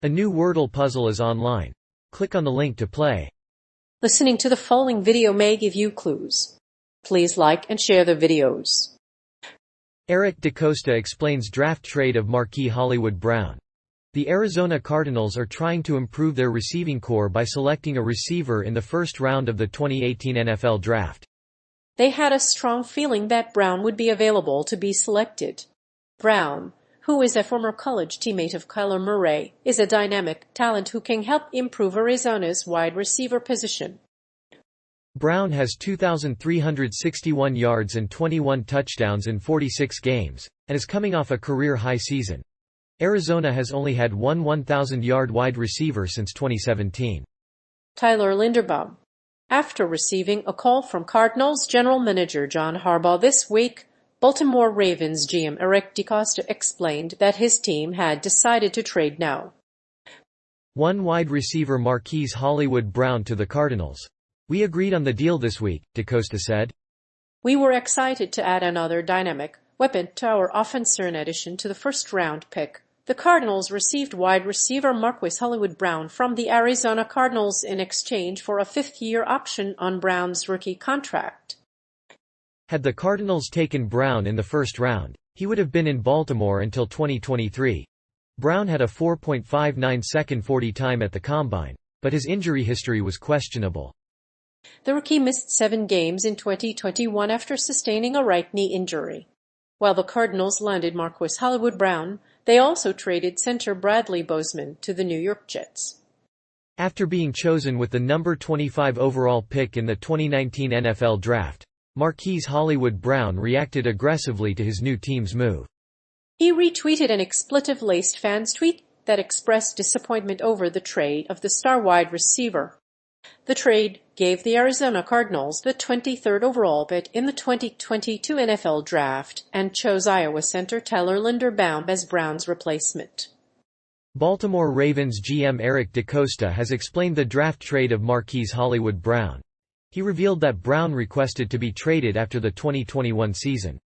A new Wordle puzzle is online. Click on the link to play. Listening to the following video may give you clues. Please like and share the videos. DeCosta explains draft trade of Marquise Hollywood Brown. The Arizona Cardinals are trying to improve their receiving core by selecting a receiver in the first round of the 2018 NFL Draft. They had a strong feeling that Brown would be available to be selected. Brown, who is a former college teammate of Kyler Murray, is a dynamic talent who can help improve Arizona's wide receiver position. Brown has 2,361 yards and 21 touchdowns in 46 games, and is coming off a career-high season. Arizona has only had one 1,000-yard wide receiver since 2017. Tyler Linderbaum. After receiving a call from Cardinals general manager John Harbaugh this week, Baltimore Ravens GM DeCosta explained that his team had decided to trade now. One wide receiver Marquise Hollywood Brown to the Cardinals. We agreed on the deal this week, DeCosta said. We were excited to add another dynamic weapon to our offense in addition to the first-round pick. The Cardinals received wide receiver Marquise Hollywood Brown from the Arizona Cardinals in exchange for a fifth-year option on Brown's rookie contract. Had the Cardinals taken Brown in the first round, he would have been in Baltimore until 2023. Brown had a 4.59 second 40 time at the Combine, but his injury history was questionable. The rookie missed 7 games in 2021 after sustaining a right knee injury. While the Cardinals landed Marquise Hollywood Brown, they also traded center Bradley Bozeman to the New York Jets. After being chosen with the number 25 overall pick in the 2019 NFL Draft, Marquise Hollywood Brown reacted aggressively to his new team's move. He retweeted an expletive-laced fan's tweet that expressed disappointment over the trade of the star wide receiver. The trade gave the Arizona Cardinals the 23rd overall pick in the 2022 NFL Draft and chose Iowa center Tyler Linderbaum as Brown's replacement. Baltimore Ravens GM DeCosta has explained the draft trade of Marquise Hollywood Brown. He revealed that Brown requested to be traded after the 2021 season.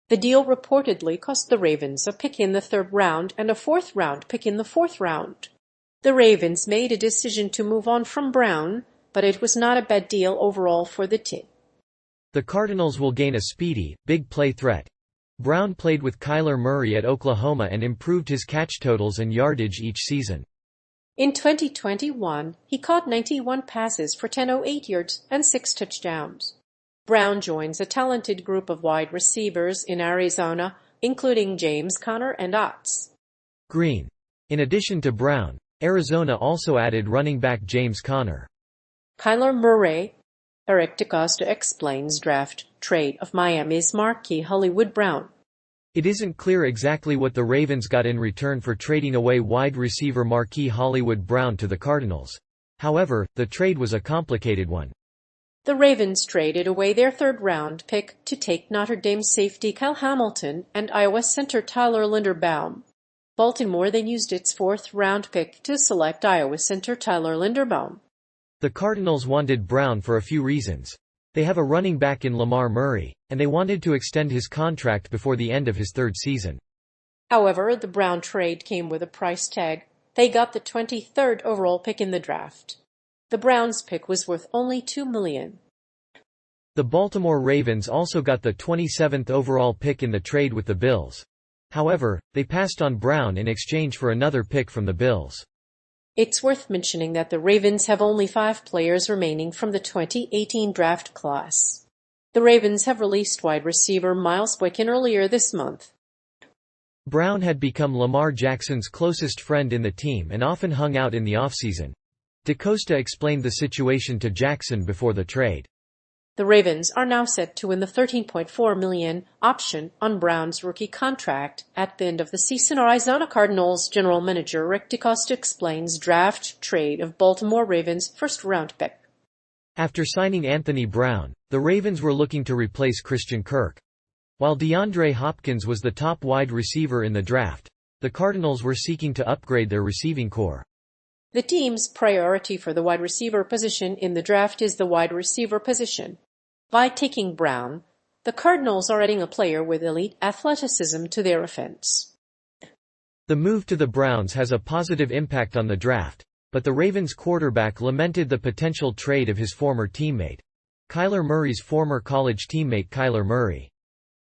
The deal reportedly cost the Ravens a pick in the 3rd round and a 4th-round pick in the 4th round. The Ravens made a decision to move on from Brown, but it was not a bad deal overall for the team. The Cardinals will gain a speedy, big play threat. Brown played with Kyler Murray at Oklahoma and improved his catch totals and yardage each season. In 2021, he caught 91 passes for 108 yards and 6 touchdowns. Brown joins a talented group of wide receivers in Arizona, including James Conner and Otts Green. In addition to Brown, Arizona also added running back James Conner. Kyler Murray. DeCosta explains draft trade of Miami's Marquise Hollywood Brown. It isn't clear exactly what the Ravens got in return for trading away wide receiver Marquise Hollywood Brown to the Cardinals. However, the trade was a complicated one. The Ravens traded away their 3rd-round pick to take Notre Dame safety Kyle Hamilton and Iowa center Tyler Linderbaum. Baltimore then used its 4th-round pick to select Iowa center Tyler Linderbaum. The Cardinals wanted Brown for a few reasons. They have a running back in Lamar Murray, and they wanted to extend his contract before the end of his 3rd season. However, the Brown trade came with a price tag. They got the 23rd overall pick in the draft. The Browns' pick was worth only $2 million. The Baltimore Ravens also got the 27th overall pick in the trade with the Bills. However, they passed on Brown in exchange for another pick from the Bills. It's worth mentioning that the Ravens have only 5 players remaining from the 2018 draft class. The Ravens have released wide receiver Miles Boykin earlier this month. Brown had become Lamar Jackson's closest friend in the team and often hung out in the offseason. DeCosta explained the situation to Jackson before the trade. The Ravens are now set to win the $13.4 million option on Brown's rookie contract at the end of the season. Arizona Cardinals general manager DeCosta explains draft trade of Baltimore Ravens first-round pick. After signing Anthony Brown, the Ravens were looking to replace Christian Kirk. While DeAndre Hopkins was the top wide receiver in the draft, the Cardinals were seeking to upgrade their receiving core. The team's priority for the wide receiver position in the draft is the wide receiver position. By taking Brown, the Cardinals are adding a player with elite athleticism to their offense. The move to the Browns has a positive impact on the draft, but the Ravens quarterback lamented the potential trade of his former teammate. Kyler Murray's former college teammate Kyler Murray.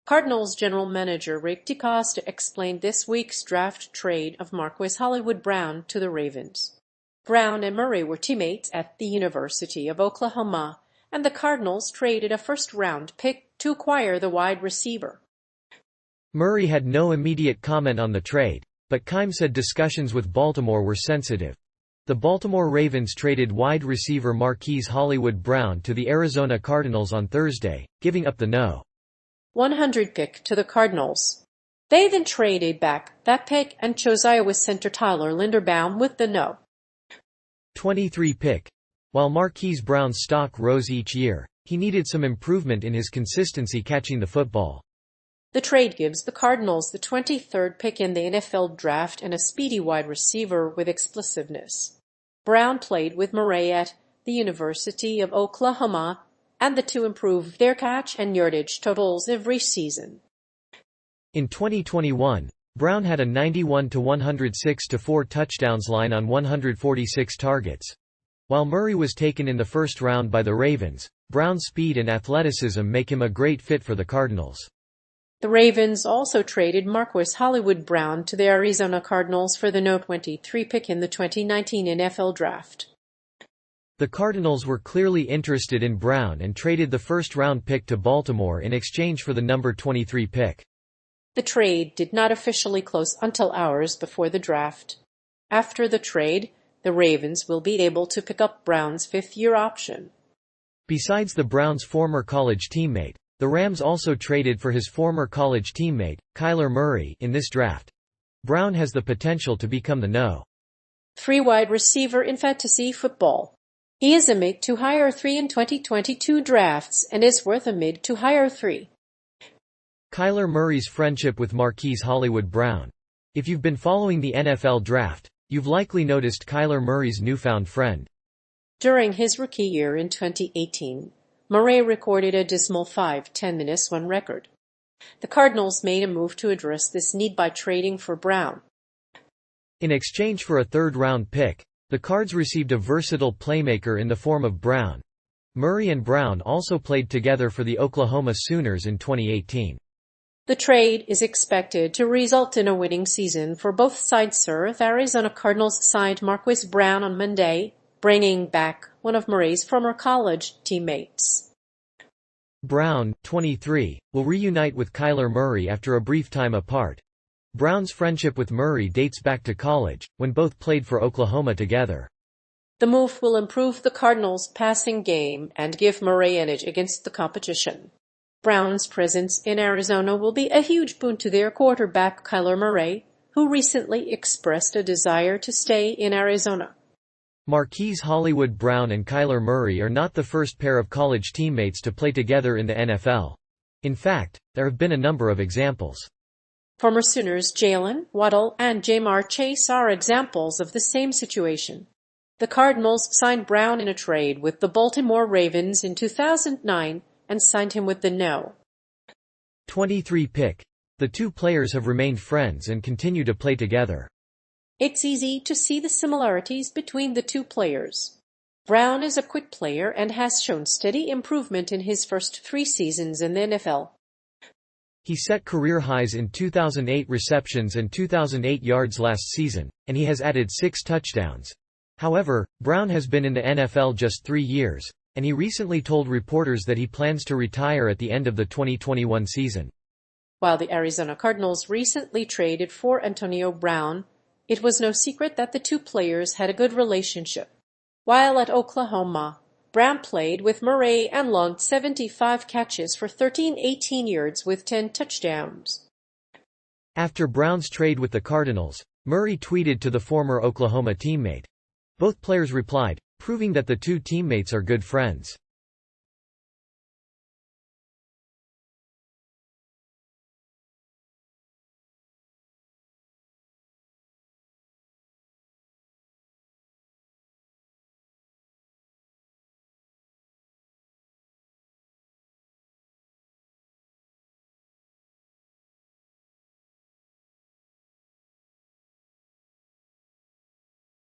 Cardinals general manager Rick DeCosta explained this week's draft trade of Marquise Hollywood Brown to the Ravens. Brown and Murray were teammates at the University of Oklahoma, and the Cardinals traded a first-round pick to acquire the wide receiver. Murray had no immediate comment on the trade, but Keim said discussions with Baltimore were sensitive. The Baltimore Ravens traded wide receiver Marquise Hollywood Brown to the Arizona Cardinals on Thursday, giving up the No. 100 pick to the Cardinals. They then traded back that pick and chose Iowa center Tyler Linderbaum with the No. 23 pick. While Marquise Brown's stock rose each year, he needed some improvement in his consistency catching the football. The trade gives the Cardinals the 23rd pick in the NFL draft and a speedy wide receiver with explosiveness. Brown played with Murray at the University of Oklahoma, and the two improved their catch and yardage totals every season. In 2021, Brown had a 91-106-4 touchdowns line on 146 targets. While Murray was taken in the first round by the Ravens, Brown's speed and athleticism make him a great fit for the Cardinals. The Ravens also traded Marquise Hollywood Brown to the Arizona Cardinals for the No. 23 pick in the 2019 NFL Draft. The Cardinals were clearly interested in Brown and traded the first-round pick to Baltimore in exchange for the number 23 pick. The trade did not officially close until hours before the draft. After the trade, the Ravens will be able to pick up Brown's fifth-year option. Besides the Browns' former college teammate, the Rams also traded for his former college teammate, Kyler Murray, in this draft. Brown has the potential to become the No. 3 wide receiver in fantasy football. He is a mid to higher 3 in 2022 drafts and is worth a mid to higher 3. Kyler Murray's friendship with Marquise Hollywood Brown. If you've been following the NFL draft, you've likely noticed Kyler Murray's newfound friend. During his rookie year in 2018, Murray recorded a dismal 5-10-1 record. The Cardinals made a move to address this need by trading for Brown. In exchange for a third-round pick, the Cards received a versatile playmaker in the form of Brown. Murray and Brown also played together for the Oklahoma Sooners in 2018. The trade is expected to result in a winning season for both sides. Arizona Cardinals signed Marquise Brown on Monday, bringing back one of Murray's former college teammates. Brown, 23, will reunite with Kyler Murray after a brief time apart. Brown's friendship with Murray dates back to college, when both played for Oklahoma together. The move will improve the Cardinals' passing game and give Murray an edge against the competition. Brown's presence in Arizona will be a huge boon to their quarterback Kyler Murray, who recently expressed a desire to stay in Arizona. Marquise Hollywood Brown and Kyler Murray are not the first pair of college teammates to play together in the NFL. In fact, there have been a number of examples. Former Sooners Jalen Waddle and Jamar Chase are examples of the same situation. The Cardinals signed Brown in a trade with the Baltimore Ravens in 2009 and signed him with the No. 23 pick. The two players have remained friends and continue to play together. It's easy to see the similarities between the two players. Brown is a quick player and has shown steady improvement in his first 3 seasons in the NFL. He set career highs in 2008 receptions and 2008 yards last season, and he has added 6 touchdowns. However, Brown has been in the NFL just 3 years, and he recently told reporters that he plans to retire at the end of the 2021 season. While the Arizona Cardinals recently traded for Antonio Brown, it was no secret that the two players had a good relationship. While at Oklahoma, Brown played with Murray and logged 75 catches for 18 yards with 10 touchdowns. After Brown's trade with the Cardinals, Murray tweeted to the former Oklahoma teammate. Both players replied, proving that the two teammates are good friends.